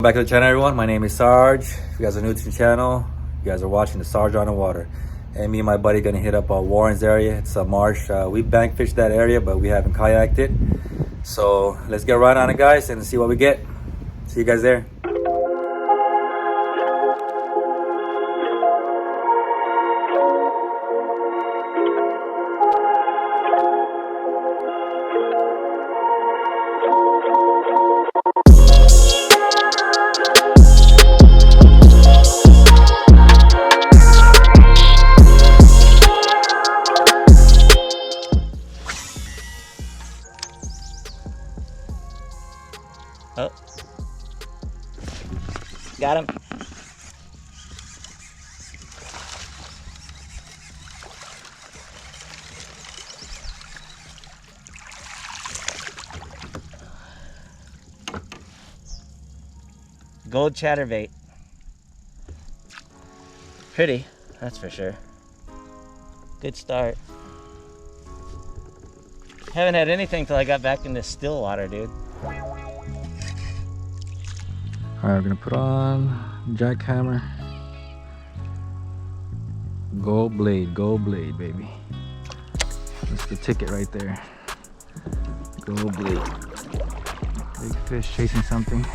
Back to the channel, everyone. My name is Sarge. If you guys are new to the channel, you guys are watching the Sarge on the Water. And me and my buddy gonna hit up Warren's area. It's a marsh. We bank fished that area, but we haven't kayaked it. So let's get right on it, guys, and see what we get. See you guys there. Oh, got him. Gold chatterbait. Pretty, that's for sure. Good start. Haven't had anything till I got back in this still water, dude. Alright, we're gonna put on jackhammer. Gold blade, baby. That's the ticket right there. Gold blade. Big fish chasing something.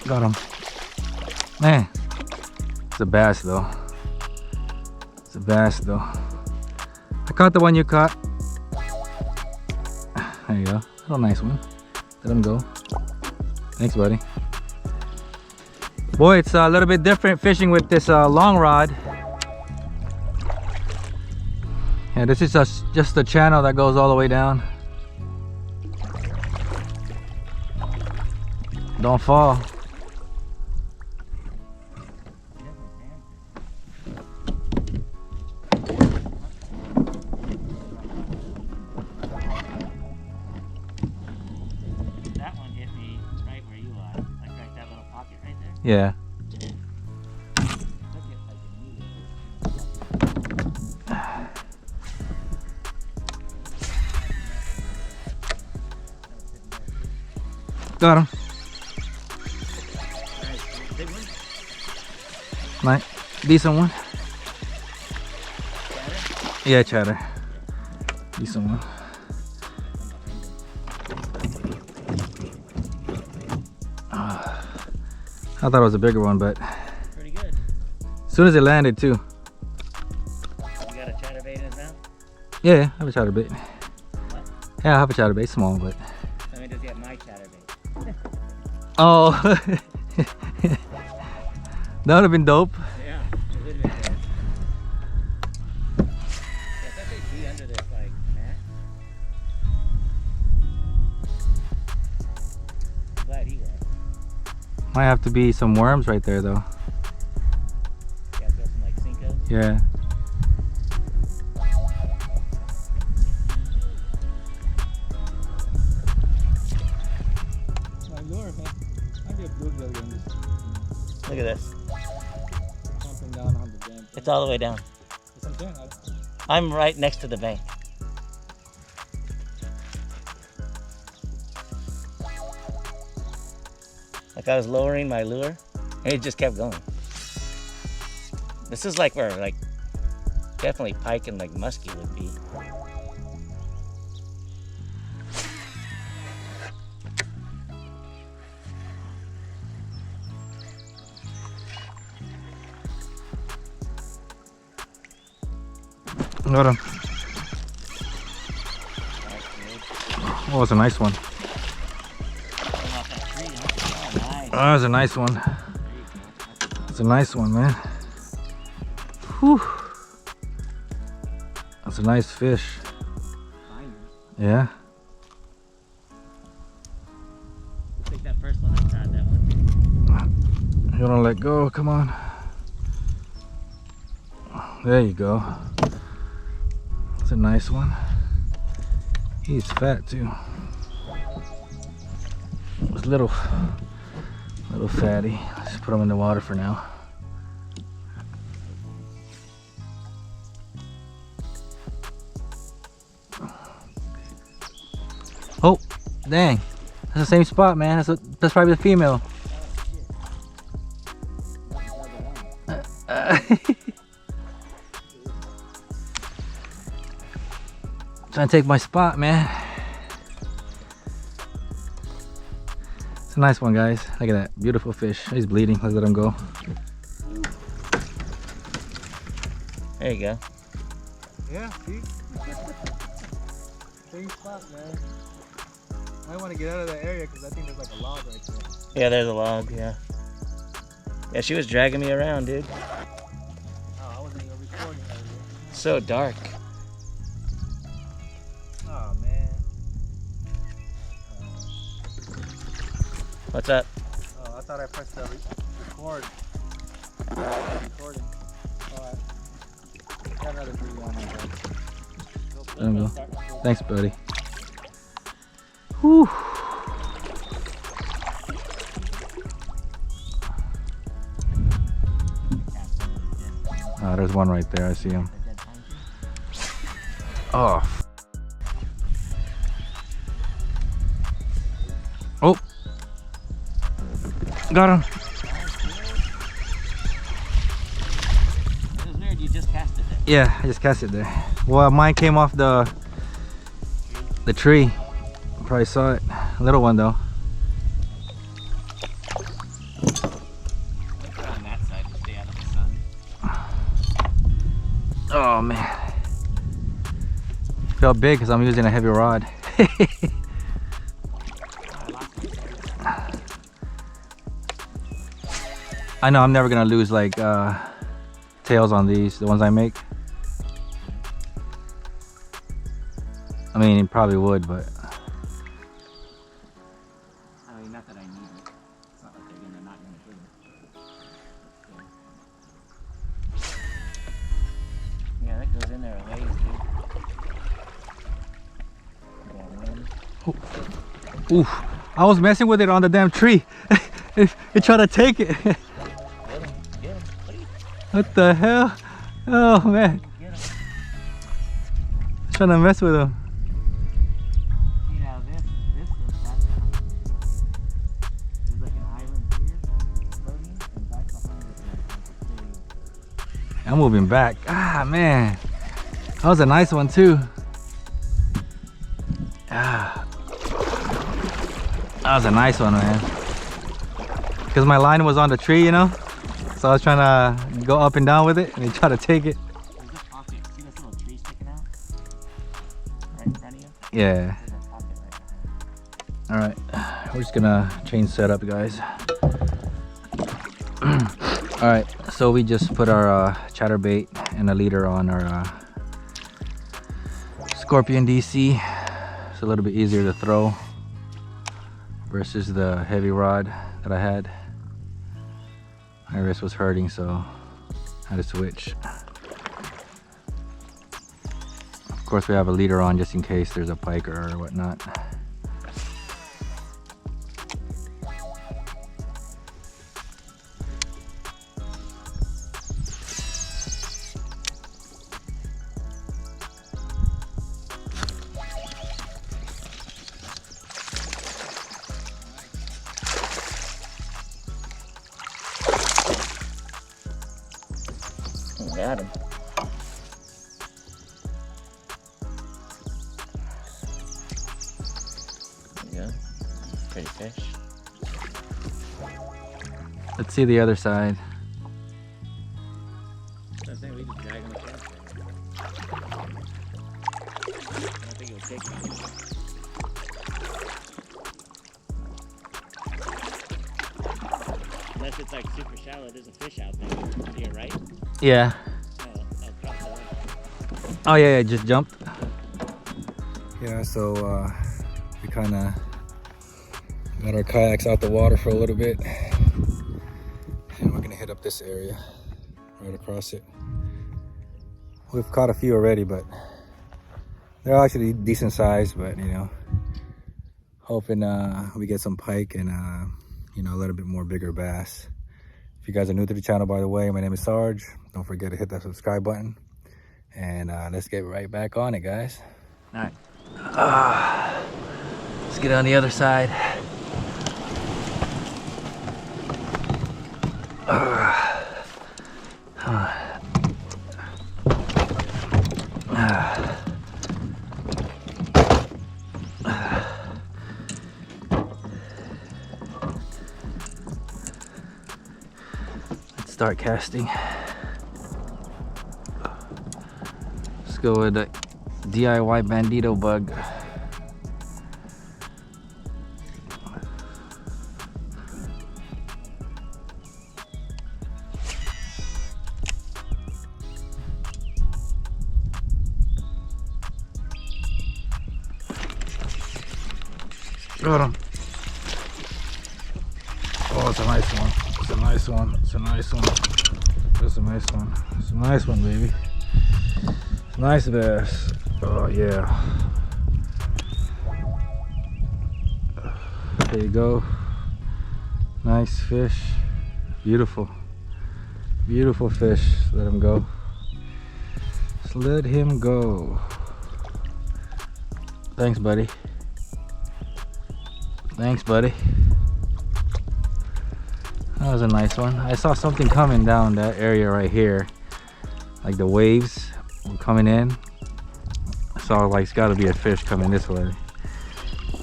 Got him. Man, it's a bass though. It's a bass though. I caught the one you caught. There you go. Little nice one. Let him go. Thanks, buddy. Boy, it's a little bit different fishing with this long rod. Yeah, this is just the channel that goes all the way down. Don't fall. Yeah. Got him. Nice. Decent one. Yeah, chatter. Decent one. I thought it was a bigger one, but pretty good. As soon as it landed too. You got a chatterbait in his mouth? Yeah, I have a chatterbait. What? Yeah, I have a chatterbait, small, but. Let me just get my chatterbait. Oh, that would have been dope. Yeah, it would have been good. Yeah, I thought they'd be under this like mat. I'm glad he was. Might have to be some worms right there though. Yeah, throw some like Cinco. Yeah. My lure, man. Might be a bluegill in this. Look at this. Jumping down on the bank. It's all the way down. That's what I'm saying. I'm right next to the bank. Like I was lowering my lure and it just kept going. This is like where like definitely pike and like muskie would be. Got him. Oh, it's a nice one. Oh, that's a nice one. That's a nice one, man. Whew. That's a nice fish. Yeah. Take that first one outside that one. You don't let go, come on. There you go. It's a nice one. He's fat too. Those little Little fatty. Let's put them in the water for now. Oh, dang. That's the same spot, man. That's probably the female. Trying to take my spot, man. It's a nice one, guys. Look at that. Beautiful fish. He's bleeding. Let's let him go. There you go. Yeah, see? Same spot, man. I want to get out of that area because I think there's like a log right there. Yeah, there's a log, yeah. Yeah, she was dragging me around, dude. Oh, I wasn't even recording earlier. So dark. Oh, man. What's up? Oh, I thought I pressed the record. Recording. Alright. Got another video on my head. There we go. Thanks, buddy. Whew. Oh, there's one right there. I see him. Oh. Oh. Got him. It was weird, you just cast it there. Yeah, I just cast it there. Well, mine came off the tree. Probably saw it. A little one though. Put it on that side to stay out of the sun. Oh man. Felt big because I'm using a heavy rod. I know I'm never gonna lose like tails on these, the ones I make. I mean, it probably would, but I mean, not that I need it. It's not like they're not gonna hit it. Yeah, that goes in there a ways, dude. Yeah, man. oof, I was messing with it on the damn tree. it tried to take it. Get him, please. What the hell? Oh man, Get him. trying to mess with him. See now this goes back behind. There's like an island here, floating, and back behind it is I'm moving back. Ah man, that was a nice one too. Ah, that was a nice one, man. Because my line was on the tree, you know, so I was trying to go up and down with it, and he tried to take it. There's this pocket. See this little tree sticking out? Right in front of you? Yeah. There's a pocket right behind. All right, we're just gonna change setup, guys. All right, so we just put our chatterbait and a leader on our Scorpion DC. It's a little bit easier to throw versus the heavy rod that I had. My wrist was hurting, so I had to switch. Of course, we have a leader on just in case there's a pike or whatnot. Got him. There you go. Pretty fish. Let's see the other side. I think we just drag him across. I don't think it would take me. Unless it's like super shallow, there's a fish out there. To your right? Yeah. Oh yeah, it just jumped. Yeah, so we kind of got our kayaks out the water for a little bit, and we're gonna hit up this area right across it. We've caught a few already, but they're actually decent size. But you know, hoping we get some pike and you know, a little bit more bigger bass. If you guys are new to the channel, by the way, my name is Sarge. Don't forget to hit that subscribe button. And let's get right back on it, guys. All right. Let's get on the other side. Let's start casting. Let's go with the DIY Bandito bug. Got him. Oh, it's a nice one. It's a nice one. It's a nice one. It's a nice one. It's a nice one, baby. Nice bass. Oh yeah. There you go. Nice fish. Beautiful. Beautiful fish. Let him go. Just let him go. Thanks, buddy. Thanks, buddy. That was a nice one. I saw something coming down that area right here. Like the waves were coming in. I saw like it's gotta be a fish coming this way.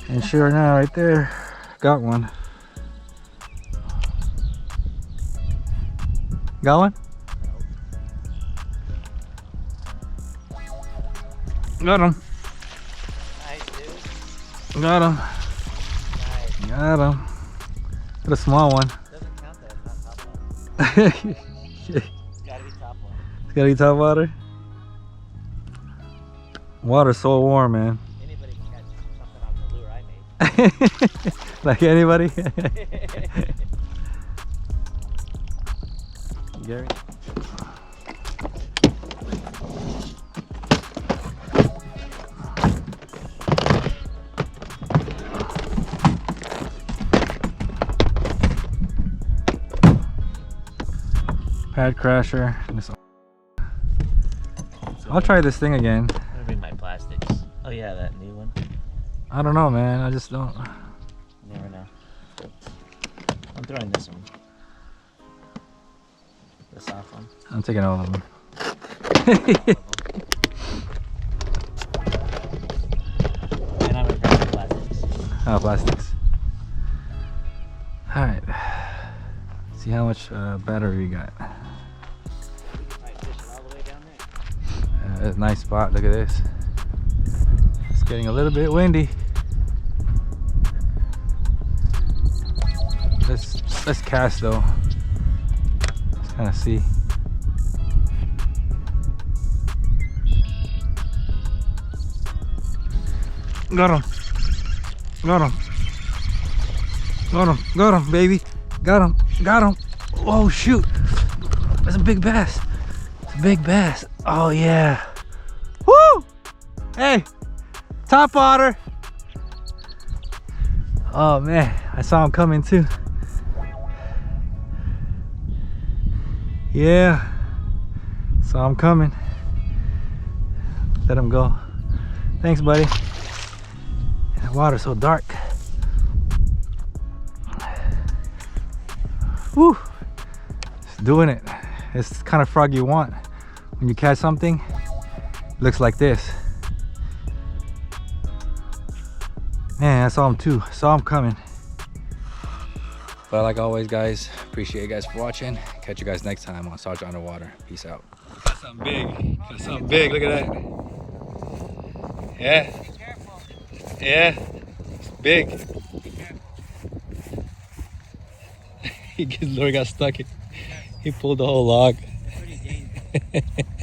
And sure enough, right there, got one. Got one? Got him. Nice, dude. Got him. Nice. Got him. Got a small one. Doesn't count that it's not top water. It's gotta be top water. It's gotta be top water. Water's so warm, man. Anybody can catch something off the lure I made. Like anybody? Gary? Pad crasher. I'll try this thing again. I'll bring my plastics. Oh yeah, that new one. I don't know, man. I just don't. You never know. I'm throwing this one. The soft one. I'm taking all of them. And I'm gonna grab the plastics. Oh, plastics. Alright. See how much battery we got. We can probably fish it all the way down there. That's a nice spot. Look at this. It's getting a little bit windy. Let's cast though. Let's kind of see. Got him. Got him. Got him. Got him, baby. Got him. Got him. Oh shoot. That's a big bass. It's a big bass. Oh yeah. Woo! Hey, top water. Oh man, I saw him coming too. Yeah, saw him coming. Let him go. Thanks, buddy. The water's so dark. Woo! It's doing it. It's the kind of frog you want. When you catch something, it looks like this. Man, I saw him too. I saw him coming. But like always, guys, appreciate you guys for watching. Catch you guys next time on Sarge Underwater. Peace out. Got something big. Got something big. Look at that. Yeah. Be careful. Yeah. It's big. He got stuck. He pulled the whole log. Pretty dangerous.